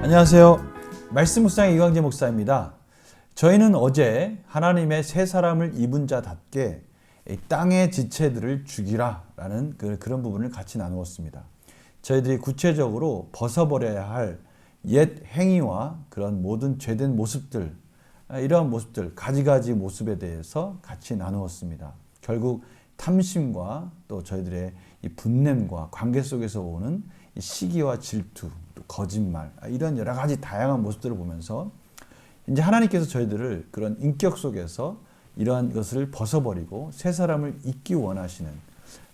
안녕하세요. 말씀 묵상의 이광재 목사입니다. 저희는 어제 하나님의 새 사람을 입은 자답게 땅의 지체들을 죽이라 라는 그런 부분을 같이 나누었습니다. 저희들이 구체적으로 벗어버려야 할 옛 행위와 그런 모든 죄된 모습들, 이러한 모습들, 가지가지 모습에 대해서 같이 나누었습니다. 결국 탐심과 또 저희들의 이 분냄과 관계 속에서 오는 이 시기와 질투, 또 거짓말, 이런 여러 가지 다양한 모습들을 보면서 이제 하나님께서 저희들을 그런 인격 속에서 이러한 것을 벗어버리고 새 사람을 입기 원하시는,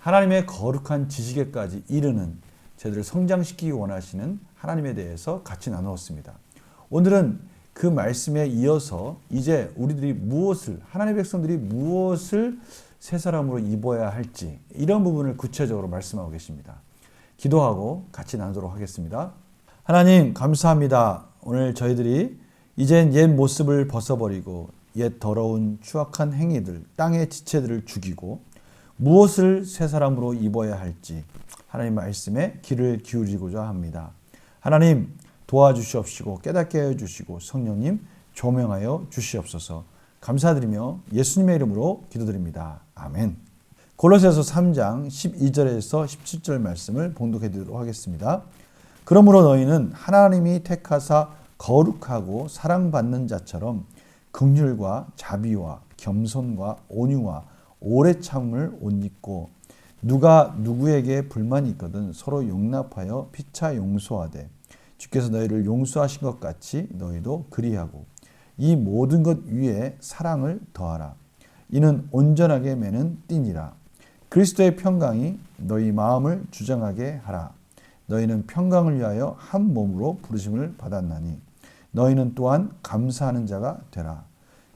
하나님의 거룩한 지식에까지 이르는, 저희들을 성장시키기 원하시는 하나님에 대해서 같이 나누었습니다. 오늘은 그 말씀에 이어서 이제 우리들이 무엇을, 하나님의 백성들이 무엇을 새 사람으로 입어야 할지, 이런 부분을 구체적으로 말씀하고 계십니다. 기도하고 같이 나누도록 하겠습니다. 하나님 감사합니다. 오늘 저희들이 이젠 옛 모습을 벗어버리고 옛 더러운 추악한 행위들, 땅의 지체들을 죽이고 무엇을 새 사람으로 입어야 할지 하나님 말씀에 귀를 기울이고자 합니다. 하나님 도와주시옵시고 깨닫게 해주시고 성령님 조명하여 주시옵소서. 감사드리며 예수님의 이름으로 기도드립니다. 아멘. 골로새서 3장 12절에서 17절 말씀을 봉독해 드리도록 하겠습니다. 그러므로 너희는 하나님이 택하사 거룩하고 사랑받는 자처럼 긍휼과 자비와 겸손과 온유와 오래 참음을 옷 입고 누가 누구에게 불만이 있거든 서로 용납하여 피차 용서하되 주께서 너희를 용서하신 것 같이 너희도 그리하고 이 모든 것 위에 사랑을 더하라. 이는 온전하게 매는 띠니라. 그리스도의 평강이 너희 마음을 주장하게 하라. 너희는 평강을 위하여 한 몸으로 부르심을 받았나니 너희는 또한 감사하는 자가 되라.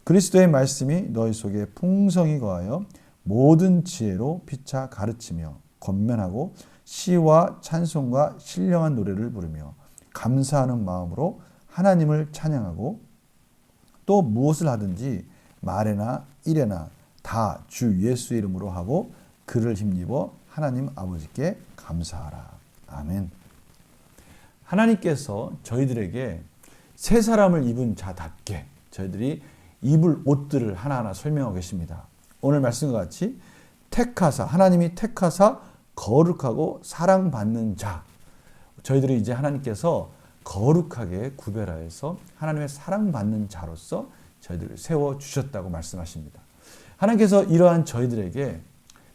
그리스도의 말씀이 너희 속에 풍성히 거하여 모든 지혜로 피차 가르치며 권면하고 시와 찬송과 신령한 노래를 부르며 감사하는 마음으로 하나님을 찬양하고 또 무엇을 하든지 말에나 일에나 다 주 예수 이름으로 하고 그를 힘입어 하나님 아버지께 감사하라. 아멘. 하나님께서 저희들에게 새 사람을 입은 자답게 저희들이 입을 옷들을 하나하나 설명하고 계십니다. 오늘 말씀과 같이 택하사, 하나님이 택하사 거룩하고 사랑받는 자, 저희들이 이제 하나님께서 거룩하게 구별하여서 하나님의 사랑받는 자로서 저희들을 세워주셨다고 말씀하십니다. 하나님께서 이러한 저희들에게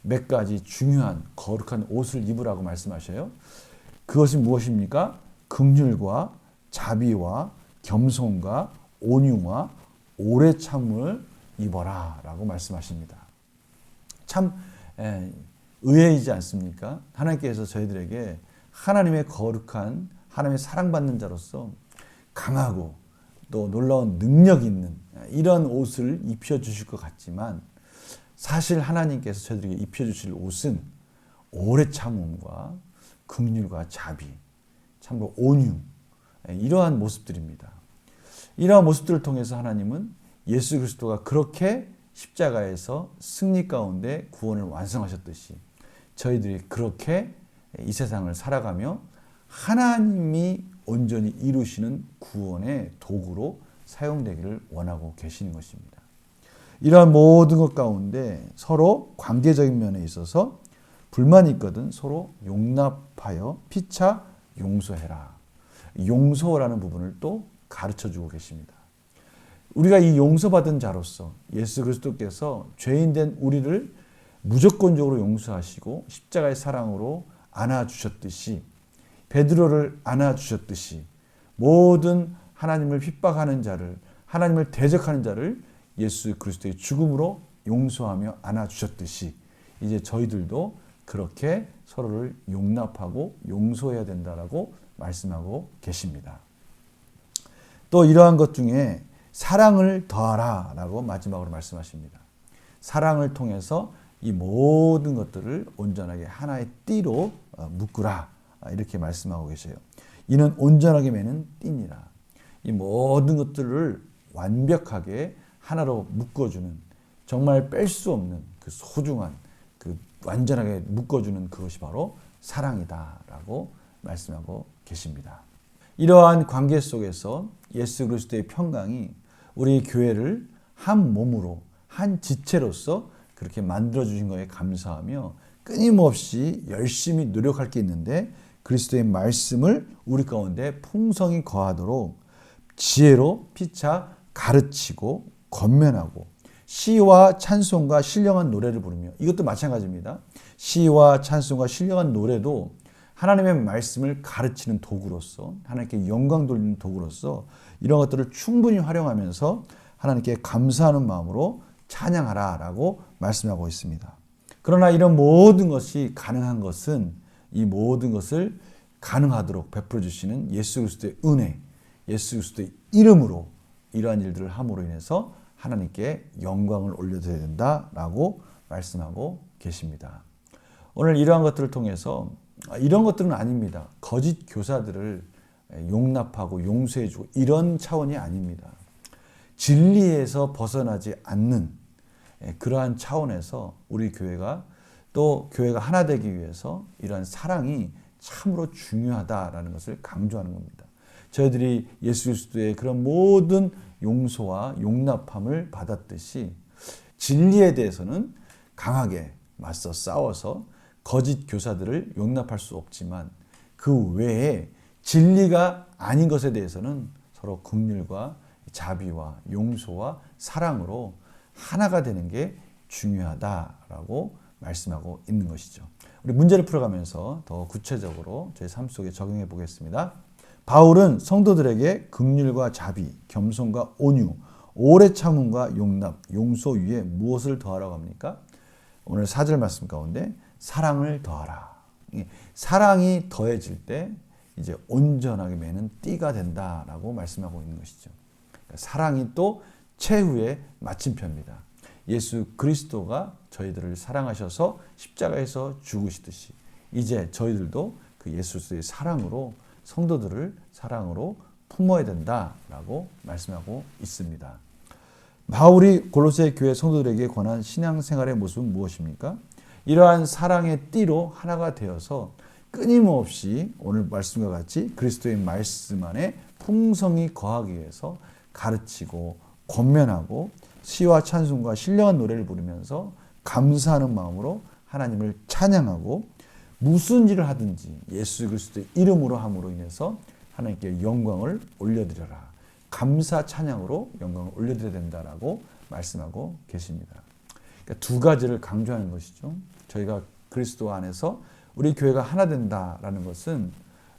몇 가지 중요한 거룩한 옷을 입으라고 말씀하셔요. 그것이 무엇입니까? 긍휼과 자비와 겸손과 온유와 오래 참음을 입어라 라고 말씀하십니다. 참 의외이지 않습니까? 하나님께서 저희들에게 하나님의 거룩한, 하나님의 사랑받는 자로서 강하고 또 놀라운 능력 있는 이런 옷을 입혀주실 것 같지만 사실 하나님께서 저희들에게 입혀주실 옷은 오래 참음과 긍휼과 자비, 참으로 온유, 이러한 모습들입니다. 이러한 모습들을 통해서 하나님은 예수 그리스도가 그렇게 십자가에서 승리 가운데 구원을 완성하셨듯이 저희들이 그렇게 이 세상을 살아가며 하나님이 온전히 이루시는 구원의 도구로 사용되기를 원하고 계시는 것입니다. 이러한 모든 것 가운데 서로 관계적인 면에 있어서 불만이 있거든 서로 용납하여 피차 용서해라. 용서라는 부분을 또 가르쳐주고 계십니다. 우리가 이 용서받은 자로서 예수 그리스도께서 죄인된 우리를 무조건적으로 용서하시고 십자가의 사랑으로 안아주셨듯이 베드로를 안아주셨듯이 모든 하나님을 핍박하는 자를, 하나님을 대적하는 자를 예수 그리스도의 죽음으로 용서하며 안아주셨듯이 이제 저희들도 그렇게 서로를 용납하고 용서해야 된다라고 말씀하고 계십니다. 또 이러한 것 중에 사랑을 더하라 라고 마지막으로 말씀하십니다. 사랑을 통해서 이 모든 것들을 온전하게 하나의 띠로 묶으라 이렇게 말씀하고 계세요. 이는 온전하게 매는 띠니라. 이 모든 것들을 완벽하게 하나로 묶어주는 정말 뺄 수 없는 그 소중한 그 완전하게 묶어주는 그것이 바로 사랑이다라고 말씀하고 계십니다. 이러한 관계 속에서 예수 그리스도의 평강이 우리 교회를 한 몸으로 한 지체로서 그렇게 만들어 주신 것에 감사하며 끊임없이 열심히 노력할 게 있는데 그리스도의 말씀을 우리 가운데 풍성히 거하도록 지혜로 피차 가르치고 권면하고 시와 찬송과 신령한 노래를 부르며 이것도 마찬가지입니다. 시와 찬송과 신령한 노래도 하나님의 말씀을 가르치는 도구로서 하나님께 영광 돌리는 도구로서 이런 것들을 충분히 활용하면서 하나님께 감사하는 마음으로 찬양하라라고 말씀하고 있습니다. 그러나 이런 모든 것이 가능한 것은 이 모든 것을 가능하도록 베풀어 주시는 예수 그리스도의 은혜, 예수 그리스도의 이름으로 이러한 일들을 함으로 인해서 하나님께 영광을 올려드려야 된다라고 말씀하고 계십니다. 오늘 이러한 것들을 통해서 이런 것들은 아닙니다. 거짓 교사들을 용납하고 용서해주고 이런 차원이 아닙니다. 진리에서 벗어나지 않는 그러한 차원에서 우리 교회가 또 교회가 하나 되기 위해서 이러한 사랑이 참으로 중요하다라는 것을 강조하는 겁니다. 저희들이 예수 그리스도의 그런 모든 용서와 용납함을 받았듯이 진리에 대해서는 강하게 맞서 싸워서 거짓 교사들을 용납할 수 없지만 그 외에 진리가 아닌 것에 대해서는 서로 긍휼과 자비와 용서와 사랑으로 하나가 되는 게 중요하다라고 말씀하고 있는 것이죠. 우리 문제를 풀어가면서 더 구체적으로 저희 삶 속에 적용해 보겠습니다. 바울은 성도들에게 긍휼과 자비, 겸손과 온유, 오래 참음과 용납, 용서 위에 무엇을 더하라고 합니까? 오늘 4절 말씀 가운데 사랑을 더하라. 사랑이 더해질 때 이제 온전하게 매는 띠가 된다라고 말씀하고 있는 것이죠. 사랑이 또 최후의 마침표입니다. 예수 그리스도가 저희들을 사랑하셔서 십자가에서 죽으시듯이 이제 저희들도 그 예수의 사랑으로 성도들을 사랑으로 품어야 된다라고 말씀하고 있습니다. 바울이 골로새 교회 성도들에게 권한 신앙생활의 모습은 무엇입니까? 이러한 사랑의 띠로 하나가 되어서 끊임없이 오늘 말씀과 같이 그리스도의 말씀 안에 풍성히 거하기 위해서 가르치고 권면하고 시와 찬송과 신령한 노래를 부르면서 감사하는 마음으로 하나님을 찬양하고 무슨 일을 하든지 예수 그리스도의 이름으로 함으로 인해서 하나님께 영광을 올려드려라. 감사 찬양으로 영광을 올려드려야 된다라고 말씀하고 계십니다. 그러니까 두 가지를 강조하는 것이죠. 저희가 그리스도 안에서 우리 교회가 하나 된다라는 것은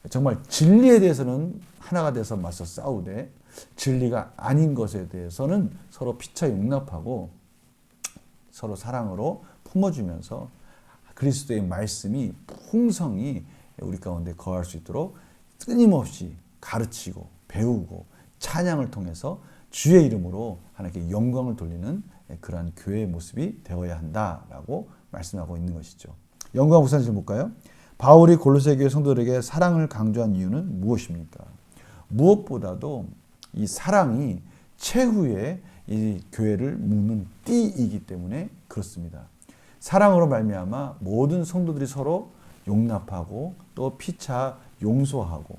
정말 진리에 대해서는 하나가 돼서 맞서 싸우되 진리가 아닌 것에 대해서는 서로 피차 용납하고 서로 사랑으로 품어주면서 그리스도의 말씀이 풍성히 우리 가운데 거할 수 있도록 끊임없이 가르치고 배우고 찬양을 통해서 주의 이름으로 하나님께 영광을 돌리는 그러한 교회의 모습이 되어야 한다라고 말씀하고 있는 것이죠. 영광 우산실 볼까요? 바울이 골로새 교회 성도들에게 사랑을 강조한 이유는 무엇입니까? 무엇보다도 이 사랑이 최후의 이 교회를 묶는 띠이기 때문에 그렇습니다. 사랑으로 말미암아 모든 성도들이 서로 용납하고 또 피차 용서하고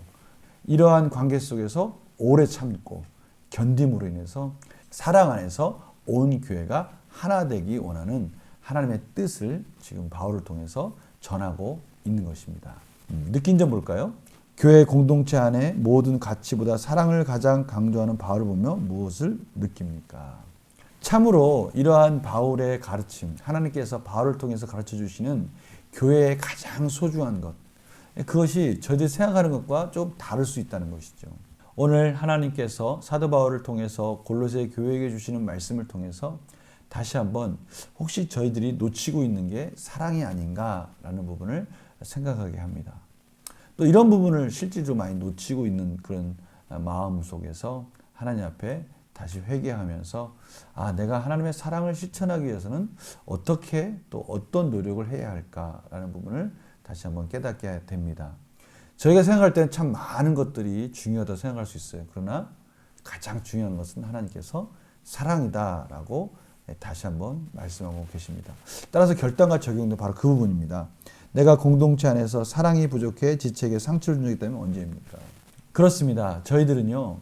이러한 관계 속에서 오래 참고 견딤으로 인해서 사랑 안에서 온 교회가 하나 되기 원하는 하나님의 뜻을 지금 바울을 통해서 전하고 있는 것입니다. 느낀 점 볼까요? 교회 공동체 안에 모든 가치보다 사랑을 가장 강조하는 바울을 보면 무엇을 느낍니까? 참으로 이러한 바울의 가르침, 하나님께서 바울을 통해서 가르쳐 주시는 교회의 가장 소중한 것, 그것이 저희들이 생각하는 것과 좀 다를 수 있다는 것이죠. 오늘 하나님께서 사도 바울을 통해서 골로새 교회에게 주시는 말씀을 통해서 다시 한번 혹시 저희들이 놓치고 있는 게 사랑이 아닌가라는 부분을 생각하게 합니다. 또 이런 부분을 실질적으로 많이 놓치고 있는 그런 마음 속에서 하나님 앞에 다시 회개하면서 내가 하나님의 사랑을 실천하기 위해서는 어떻게 또 어떤 노력을 해야 할까라는 부분을 다시 한번 깨닫게 됩니다. 저희가 생각할 때는 참 많은 것들이 중요하다고 생각할 수 있어요. 그러나 가장 중요한 것은 하나님께서 사랑이다라고 다시 한번 말씀하고 계십니다. 따라서 결단과 적용도 바로 그 부분입니다. 내가 공동체 안에서 사랑이 부족해 지체에게 상처를 준 적이 있다면 언제입니까? 그렇습니다. 저희들은요,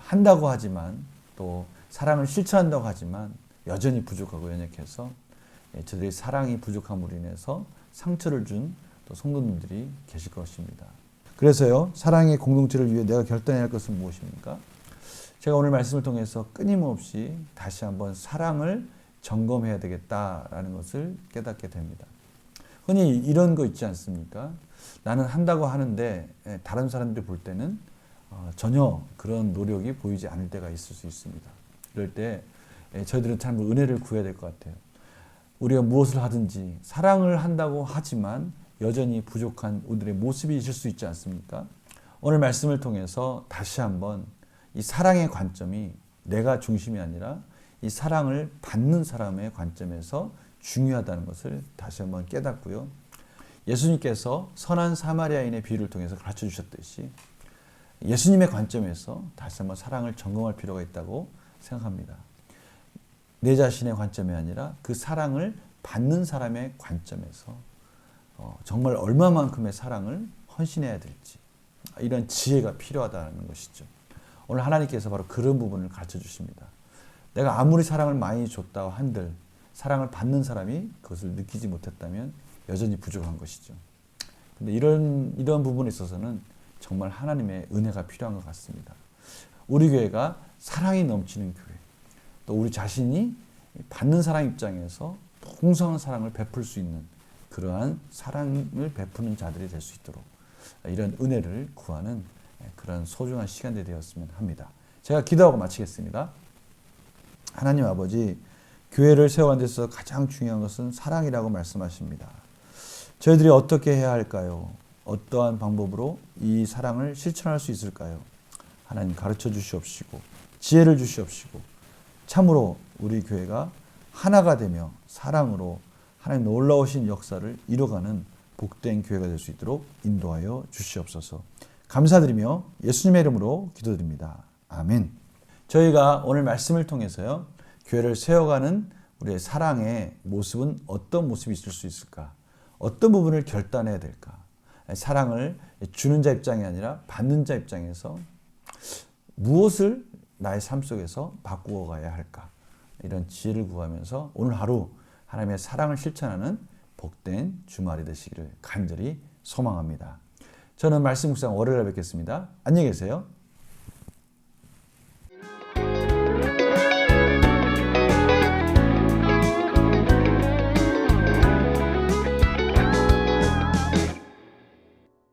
한다고 하지만 또 사랑을 실천한다고 하지만 여전히 부족하고 연약해서 저들의 사랑이 부족함으로 인해서 상처를 준 또 성도님들이 계실 것입니다. 그래서요, 사랑의 공동체를 위해 내가 결단해야 할 것은 무엇입니까? 제가 오늘 말씀을 통해서 끊임없이 다시 한번 사랑을 점검해야 되겠다라는 것을 깨닫게 됩니다. 흔히 이런 거 있지 않습니까? 나는 한다고 하는데 다른 사람들이 볼 때는 전혀 그런 노력이 보이지 않을 때가 있을 수 있습니다. 이럴 때 저희들은 참 은혜를 구해야 될 것 같아요. 우리가 무엇을 하든지 사랑을 한다고 하지만 여전히 부족한 우리들의 모습이 있을 수 있지 않습니까? 오늘 말씀을 통해서 다시 한번 이 사랑의 관점이 내가 중심이 아니라 이 사랑을 받는 사람의 관점에서 중요하다는 것을 다시 한번 깨닫고요. 예수님께서 선한 사마리아인의 비유를 통해서 가르쳐 주셨듯이 예수님의 관점에서 다시 한번 사랑을 점검할 필요가 있다고 생각합니다. 내 자신의 관점이 아니라 그 사랑을 받는 사람의 관점에서 정말 얼마만큼의 사랑을 헌신해야 될지 이런 지혜가 필요하다는 것이죠. 오늘 하나님께서 바로 그런 부분을 가르쳐 주십니다. 내가 아무리 사랑을 많이 줬다고 한들 사랑을 받는 사람이 그것을 느끼지 못했다면 여전히 부족한 것이죠. 근데 이런 부분에 있어서는 정말 하나님의 은혜가 필요한 것 같습니다. 우리 교회가 사랑이 넘치는 교회, 또 우리 자신이 받는 사람 입장에서 풍성한 사랑을 베풀 수 있는 그러한 사랑을 베푸는 자들이 될 수 있도록 이런 은혜를 구하는 그런 소중한 시간이 되었으면 합니다. 제가 기도하고 마치겠습니다. 하나님 아버지, 교회를 세워가는 데서 가장 중요한 것은 사랑이라고 말씀하십니다. 저희들이 어떻게 해야 할까요? 어떠한 방법으로 이 사랑을 실천할 수 있을까요? 하나님 가르쳐 주시옵시고 지혜를 주시옵시고 참으로 우리 교회가 하나가 되며 사랑으로 하나님 놀라우신 역사를 이뤄가는 복된 교회가 될 수 있도록 인도하여 주시옵소서. 감사드리며 예수님의 이름으로 기도드립니다. 아멘. 저희가 오늘 말씀을 통해서요, 교회를 세워가는 우리의 사랑의 모습은 어떤 모습이 있을 수 있을까? 어떤 부분을 결단해야 될까? 사랑을 주는 자 입장이 아니라 받는 자 입장에서 무엇을 나의 삶 속에서 바꾸어 가야 할까? 이런 지혜를 구하면서 오늘 하루 하나님의 사랑을 실천하는 복된 주말이 되시기를 간절히 소망합니다. 저는 말씀 묵상 월요일에 뵙겠습니다. 안녕히 계세요.